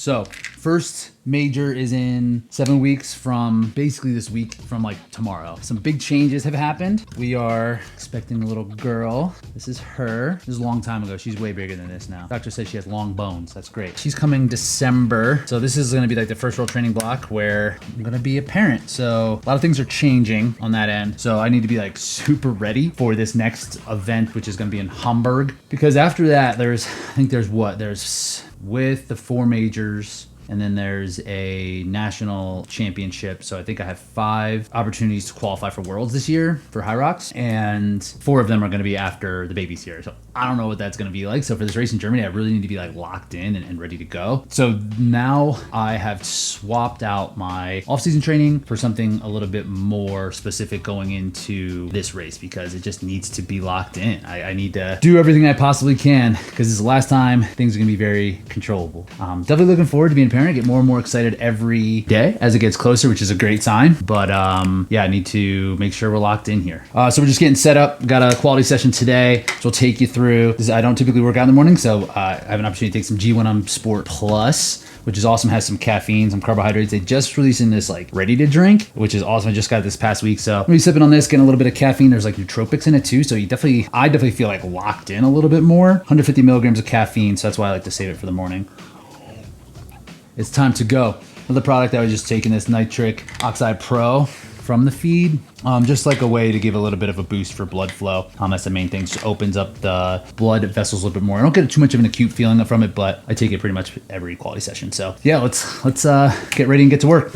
So first major is in 7 weeks from basically this week, from like tomorrow. Some big changes have happened. We are expecting a little girl. This is her. This is a long time ago. She's way bigger than this now. Doctor says she has long bones. That's great. She's coming December. So this is gonna be like the first World Training block where I'm gonna be a parent. So a lot of things are changing on that end. So I need to be like super ready for this next event, which is gonna be in Hamburg. Because after that, there's with the 4 majors, and then there's a national championship. So I think I have 5 opportunities to qualify for Worlds this year for HYROX, and 4 of them are gonna be after the baby's here. So I don't know what that's gonna be like. So for this race in Germany, I really need to be like locked in and ready to go. So now I have swapped out my off-season training for something a little bit more specific going into this race, because it just needs to be locked in. I need to do everything I possibly can, because this is the last time things are gonna be very controllable. Definitely looking forward to being a parent. I get more and more excited every day as it gets closer, which is a great sign. But yeah, I need to make sure we're locked in here. So we're just getting set up. Got a quality session today, which we'll take you through. I don't typically work out in the morning, so I have an opportunity to take some G1 Sport Plus, which is awesome. Has some caffeine, some carbohydrates. They just releasing this like ready to drink, which is awesome. I just got it this past week. So I'm gonna be sipping on this, getting a little bit of caffeine. There's like nootropics in it too. So I definitely feel like locked in a little bit more. 150 milligrams of caffeine. So that's why I like to save it for the morning. It's time to go. Another product I was just taking, this Nitric Oxide Pro from the feed, just like a way to give a little bit of a boost for blood flow. That's the main thing. Just opens up the blood vessels a little bit more. I don't get too much of an acute feeling from it, but I take it pretty much every quality session. So yeah, let's get ready and get to work.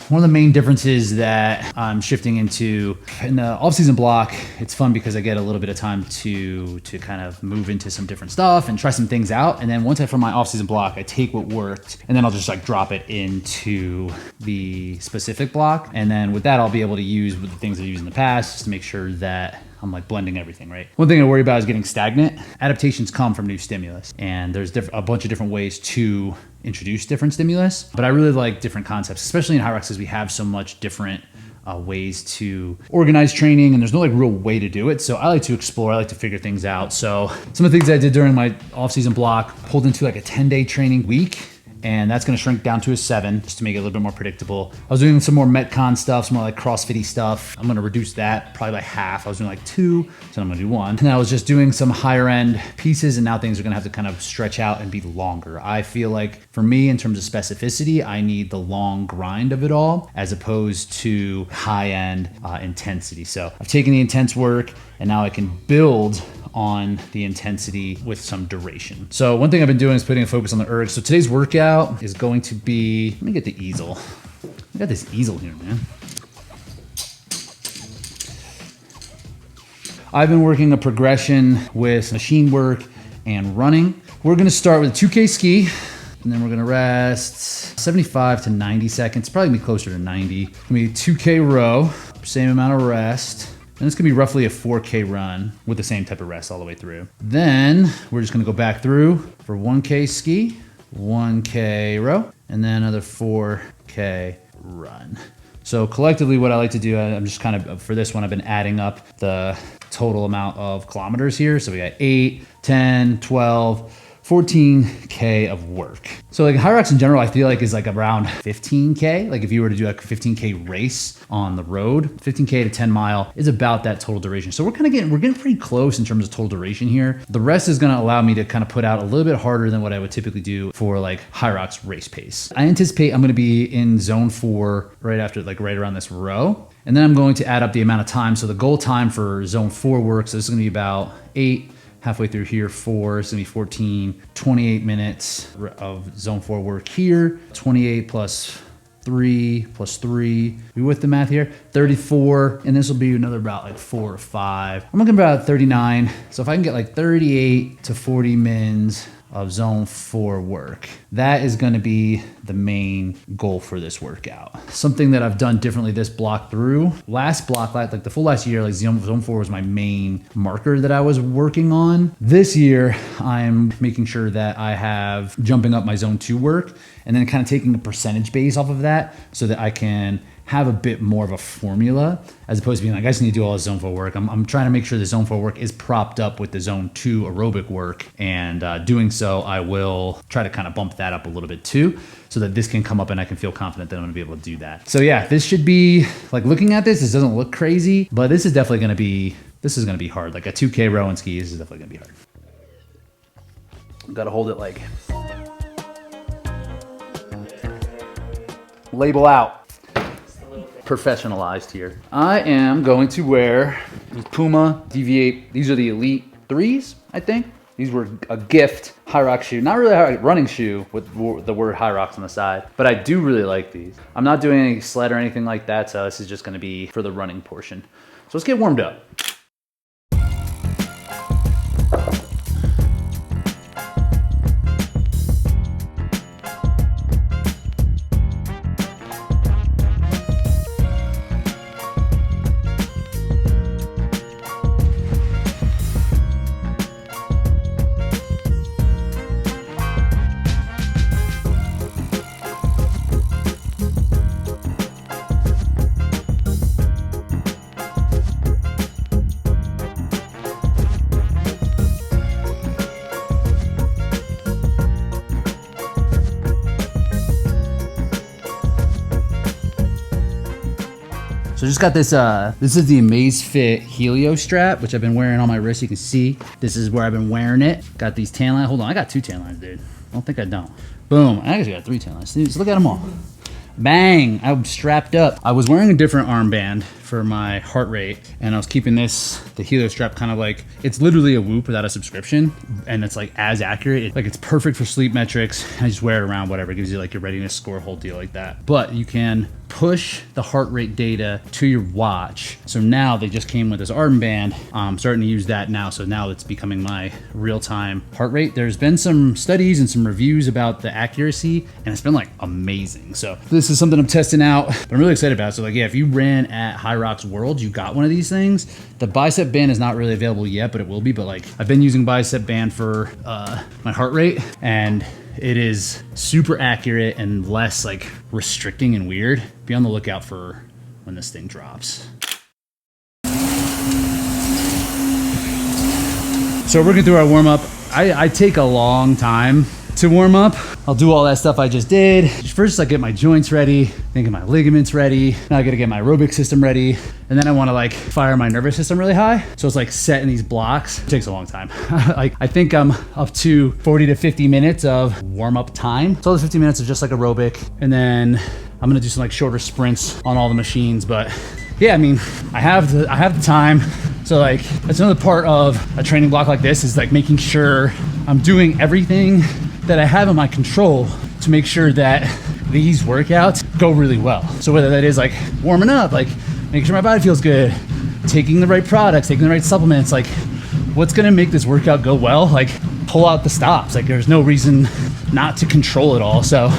One of the main differences that I'm shifting into in the off-season block, it's fun because I get a little bit of time to kind of move into some different stuff and try some things out. And then once from my off-season block, I take what worked and then I'll just like drop it into the specific block. And then with that, I'll be able to use with the things I used in the past just to make sure that I'm like blending everything, right? One thing I worry about is getting stagnant. Adaptations come from new stimulus, and there's a bunch of different ways to introduce different stimulus, but I really like different concepts, especially in HYROX, because we have so much different ways to organize training, and there's no like real way to do it. So I like to explore, I like to figure things out. So some of the things I did during my off-season block pulled into like a 10-day training week, and that's gonna shrink down to a 7 just to make it a little bit more predictable. I was doing some more Metcon stuff, some more like CrossFit-y stuff. I'm gonna reduce that probably by half. I was doing like 2, so I'm gonna do 1. And I was just doing some higher end pieces, and now things are gonna have to kind of stretch out and be longer. I feel like for me, in terms of specificity, I need the long grind of it all as opposed to high end intensity. So I've taken the intense work and now I can build on the intensity with some duration. So one thing I've been doing is putting a focus on the ergs. So today's workout is going to be, let me get the easel. I got this easel here, man. I've been working a progression with machine work and running. We're gonna start with a 2K ski, and then we're gonna rest 75 to 90 seconds, probably gonna be closer to 90. It's gonna be a 2K row, same amount of rest. And it's gonna be roughly a 4K run with the same type of rest all the way through. Then we're just gonna go back through for 1K ski, 1K row, and then another 4K run. So collectively what I like to do, I'm just kind of, for this one, I've been adding up the total amount of kilometers here. So we got 8, 10, 12, 14K of work. So like HYROX in general, I feel like is like around 15K. Like if you were to do like a 15K race on the road, 15K to 10 mile is about that total duration. So we're getting pretty close in terms of total duration here. The rest is gonna allow me to kind of put out a little bit harder than what I would typically do for like HYROX race pace. I anticipate I'm gonna be in zone 4 right after, like right around this row. And then I'm going to add up the amount of time. So the goal time for zone 4 work, so this is gonna be about 8, halfway through here, 4, it's gonna be 14, 28 minutes of zone 4 work here, 28 plus 3 plus 3, we with the math here, 34, and this will be another about like 4 or 5. I'm looking about 39, so if I can get like 38 to 40 mins of zone 4 work, that is gonna be the main goal for this workout. Something that I've done differently this block through. Last block, like the full last year, like zone 4 was my main marker that I was working on. This year, I'm making sure that I have jumping up my zone 2 work and then kind of taking a percentage base off of that so that I can have a bit more of a formula as opposed to being like, I just need to do all the zone 4 work. I'm trying to make sure the zone 4 work is propped up with the zone 2 aerobic work. And doing so, I will try to kind of bump that up a little bit too, so that this can come up and I can feel confident that I'm gonna be able to do that. So yeah, this should be, like looking at this doesn't look crazy, but this is definitely gonna be, hard. Like a 2K row and ski, this is definitely gonna be hard. Gotta hold it like, label out. Professionalized here. I am going to wear these Puma Deviate. These are the Elite 3s, I think. These were a gift HYROX shoe. Not really a running shoe with the word HYROX on the side, but I do really like these. I'm not doing any sled or anything like that, so this is just gonna be for the running portion. So let's get warmed up. So I just got this, this is the Amazfit Helio strap, which I've been wearing on my wrist. You can see, this is where I've been wearing it. Got these tan lines. Hold on, I got 2 tan lines, dude. I don't think I don't. Boom, I actually got 3 tan lines. Just look at them all. Bang, I'm strapped up. I was wearing a different armband for my heart rate, and I was keeping the Helio strap kind of like, it's literally a Whoop without a subscription, and it's like as accurate. It's perfect for sleep metrics. I just wear it around, whatever. It gives you like your readiness score, whole deal like that. But you can push the heart rate data to your watch. So now they just came with this armband. I'm starting to use that now. So now it's becoming my real-time heart rate. There's been some studies and some reviews about the accuracy, and it's been like amazing. So this is something I'm testing out, but I'm really excited about it. So like, yeah, if you ran at HYROX World, you got one of these things. The bicep band is not really available yet, but it will be. But like, I've been using bicep band for my heart rate, and it is super accurate and less like restricting and weird. Be on the lookout for when this thing drops. So working through our warm up, I take a long time to warm up. I'll do all that stuff I just did. First, I get my joints ready, then get my ligaments ready. Now I gotta get my aerobic system ready. And then I wanna like fire my nervous system really high. So it's like set in these blocks. It takes a long time. Like I think I'm up to 40 to 50 minutes of warm up time. So those 50 minutes is just like aerobic. And then I'm gonna do some like shorter sprints on all the machines. But yeah, I mean, I have the time. So like, that's another part of a training block like this, is like making sure I'm doing everything that I have in my control to make sure that these workouts go really well. So whether that is like warming up, like making sure my body feels good, taking the right products, taking the right supplements, like what's gonna make this workout go well, like pull out the stops. Like there's no reason not to control it all. So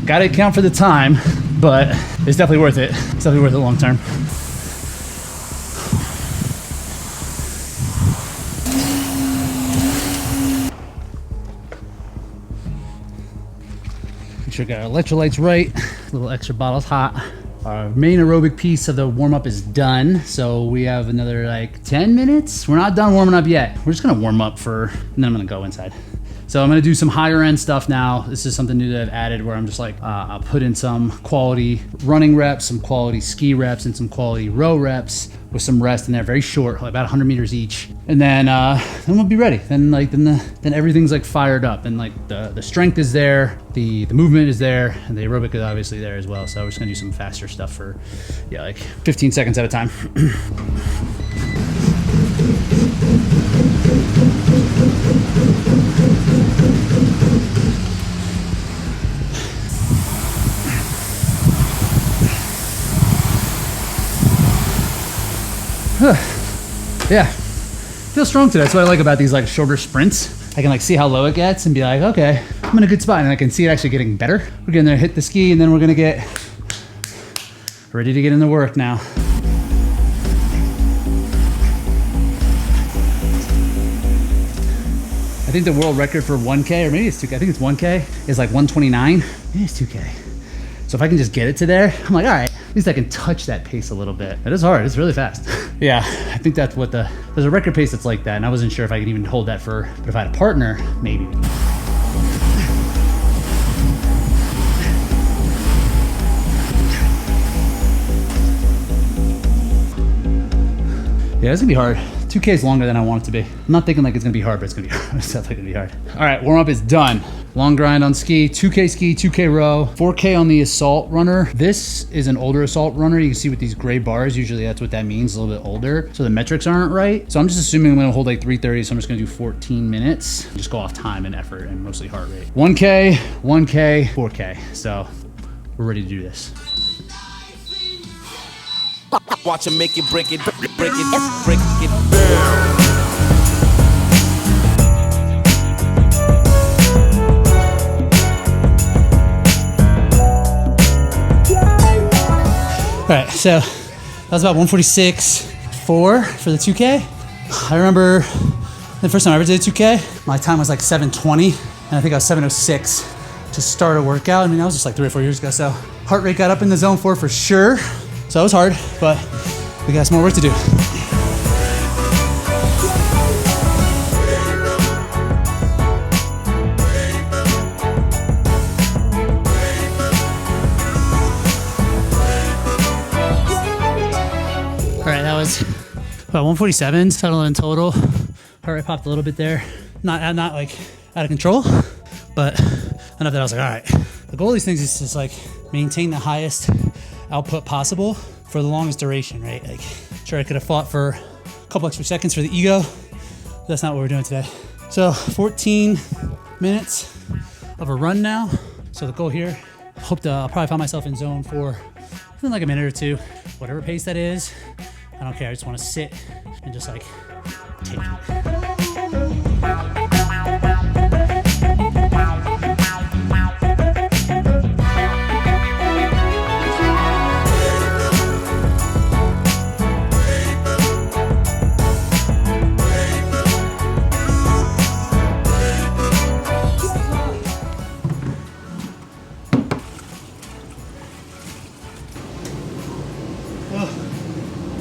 gotta account for the time, but it's definitely worth it. It's definitely worth it long term. Make sure I got our electrolytes right, little extra bottles hot. Our main aerobic piece of the warm up is done. So we have another like 10 minutes. We're not done warming up yet. We're just gonna warm up and then I'm gonna go inside. So I'm gonna do some higher end stuff now. This is something new that I've added where I'm just like, I'll put in some quality running reps, some quality ski reps, and some quality row reps with some rest in there, very short, like about 100 meters each. And then we'll be ready. Then everything's like fired up, and like the strength is there, the movement is there, and the aerobic is obviously there as well. So we're just gonna do some faster stuff for, yeah, like 15 seconds at a time. Yeah, feel strong today. That's what I like about these like shorter sprints. I can like see how low it gets and be like, okay, I'm in a good spot, and I can see it actually getting better. We're getting there, hit the ski, and then we're gonna get ready to get into work now. I think the world record for 1K, or maybe it's 2K, I think it's 1K, is like 129. Maybe it's 2K. So if I can just get it to there, I'm like, all right, at least I can touch that pace a little bit. It is hard, it's really fast. Yeah, I think that's what there's a record pace that's like that, and I wasn't sure if I could even hold that but if I had a partner, maybe. Yeah, it's gonna be hard. 2K is longer than I want it to be. I'm not thinking like it's gonna be hard, but it's gonna be hard. It's definitely gonna be hard. All right, warm up is done. Long grind on ski, 2K row, 4K on the assault runner. This is an older assault runner. You can see with these gray bars, usually that's what that means, a little bit older. So the metrics aren't right. So I'm just assuming I'm gonna hold like 330, so I'm just gonna do 14 minutes. Just go off time and effort and mostly heart rate. 1K, 1K, 4K. So we're ready to do this. Watch him make it, break it down. All right, so that was about 146.4 for the 2K. I remember the first time I ever did a 2K, my time was like 7:20, and I think I was 7:06 to start a workout. I mean, that was just like 3 or 4 years ago, so heart rate got up in the zone for sure. So it was hard, but we got some more work to do. All right, that was about 147 settled in total. Heart rate popped a little bit there. Not like out of control, but enough that I was like, all right. The goal of these things is just like maintain the highest output possible for the longest duration, right? Like, sure, I could have fought for a couple extra seconds for the ego. But that's not what we're doing today. So 14 minutes of a run now. So the goal here, I'll probably find myself in zone for within like a minute or two, whatever pace that is. I don't care. I just want to sit and just like take it.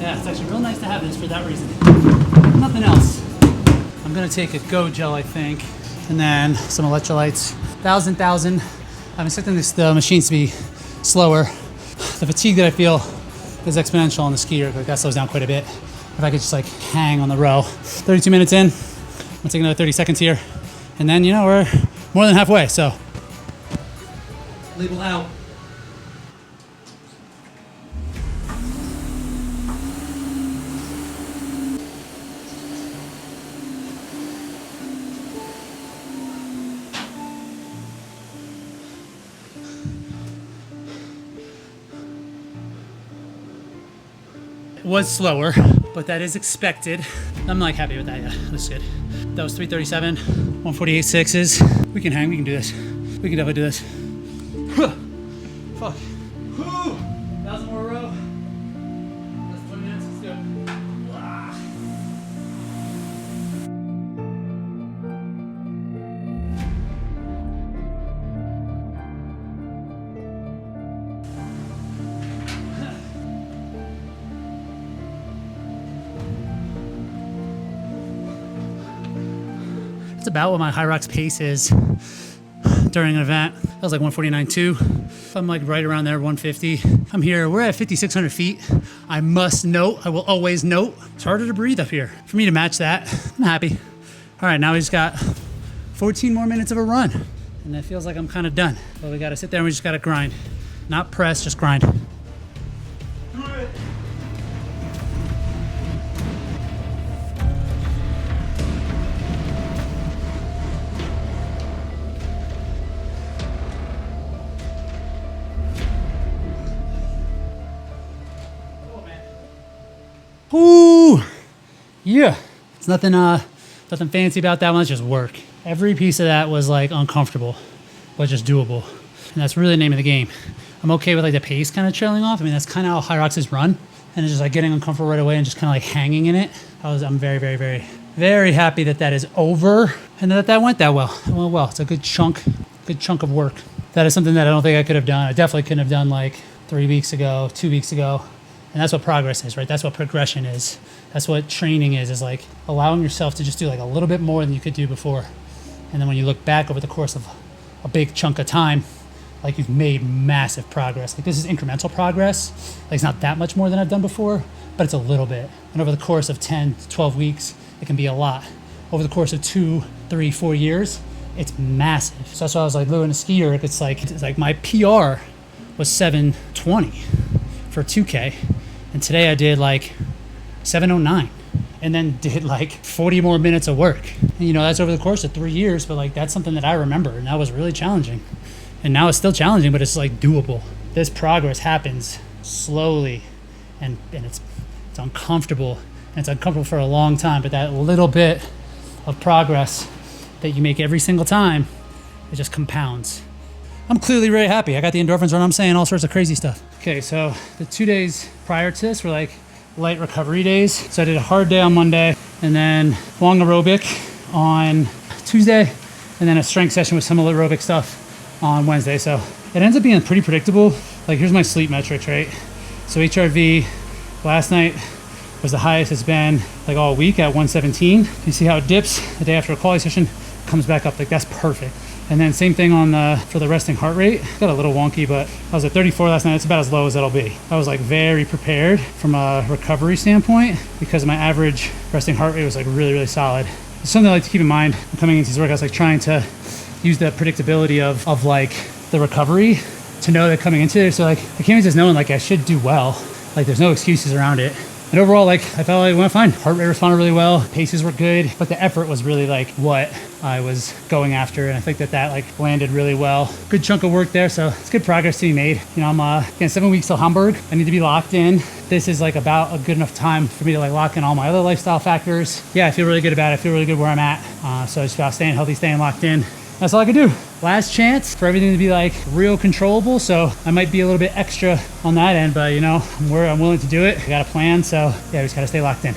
Yeah, it's actually real nice to have this for that reason. Nothing else. I'm gonna take a Go Gel, I think, and then some electrolytes. 1,000. I'm expecting the machines to be slower. The fatigue that I feel is exponential on the skier. Like that slows down quite a bit. If I could just like hang on the row. 32 minutes in. I'm gonna take another 30 seconds here, and then we're more than halfway. So label out. Was slower, but that is expected. I'm like happy with that. Yeah, that's good. That was 337, 148.6s. We can hang, we can do this. We can definitely do this. Fuck. 1,000 more row. That's 20 minutes, let's go. That's about what my HYROX pace is during an event. That was like 149.2. I'm like right around there, 150. I'm here, we're at 5,600 feet. I must note, I will always note, it's harder to breathe up here. For me to match that, I'm happy. All right, now we just got 14 more minutes of a run. And it feels like I'm kind of done. But we gotta sit there and we just gotta grind. Not press, just grind. Ooh, yeah. It's nothing fancy about that one. It's just work. Every piece of that was like uncomfortable, but just doable. And that's really the name of the game. I'm okay with like the pace kind of trailing off. I mean, that's kind of how HYROX is run. And it's just like getting uncomfortable right away and just kind of like hanging in it. I'm very, very, very, very happy that that is over and that went that well. It went well. It's a good chunk of work. That is something that I don't think I could have done. I definitely couldn't have done like 3 weeks ago, 2 weeks ago. And that's what progress is, right? That's what progression is. That's what training is like allowing yourself to just do like a little bit more than you could do before. And then when you look back over the course of a big chunk of time, like you've made massive progress. Like this is incremental progress. Like it's not that much more than I've done before, but it's a little bit. And over the course of 10 to 12 weeks, it can be a lot. Over the course of 2, 3, 4 years, it's massive. So that's why I was like doing a skier. It's like my PR was 7:20 for 2K. And today I did like 7:09 and then did like 40 more minutes of work. And, that's over the course of 3 years, but like that's something that I remember, and that was really challenging. And now it's still challenging, but it's like doable. This progress happens slowly and it's uncomfortable, and it's uncomfortable for a long time, but that little bit of progress that you make every single time, it just compounds. I'm clearly very happy. I got the endorphins run. I'm saying all sorts of crazy stuff. Okay, so the 2 days prior to this were like light recovery days. So I did a hard day on Monday, and then long aerobic on Tuesday, and then a strength session with some aerobic stuff on Wednesday. So it ends up being pretty predictable. Like here's my sleep metrics, right? So HRV last night was the highest it's been like all week at 117. You see how it dips the day after a quality session, comes back up. Like that's perfect. And then same thing for the resting heart rate. Got a little wonky, but I was at 34 last night. It's about as low as it'll be. I was like very prepared from a recovery standpoint because my average resting heart rate was like really, really solid. It's something I like to keep in mind when coming into these workouts, like trying to use the predictability of like the recovery to know that coming into it. So like I came into this knowing like I should do well. Like there's no excuses around it. And overall, like I felt like it went fine. Heart rate responded really well. Paces were good, but the effort was really like what I was going after. And I think that like landed really well. Good chunk of work there. So it's good progress to be made. I'm again, 7 weeks till Hamburg. I need to be locked in. This is like about a good enough time for me to like lock in all my other lifestyle factors. Yeah, I feel really good about it. I feel really good where I'm at. So it's about staying healthy, staying locked in. That's all I could do. Last chance for everything to be like real controllable. So I might be a little bit extra on that end, but I'm willing to do it. I got a plan. So yeah, we just got to stay locked in.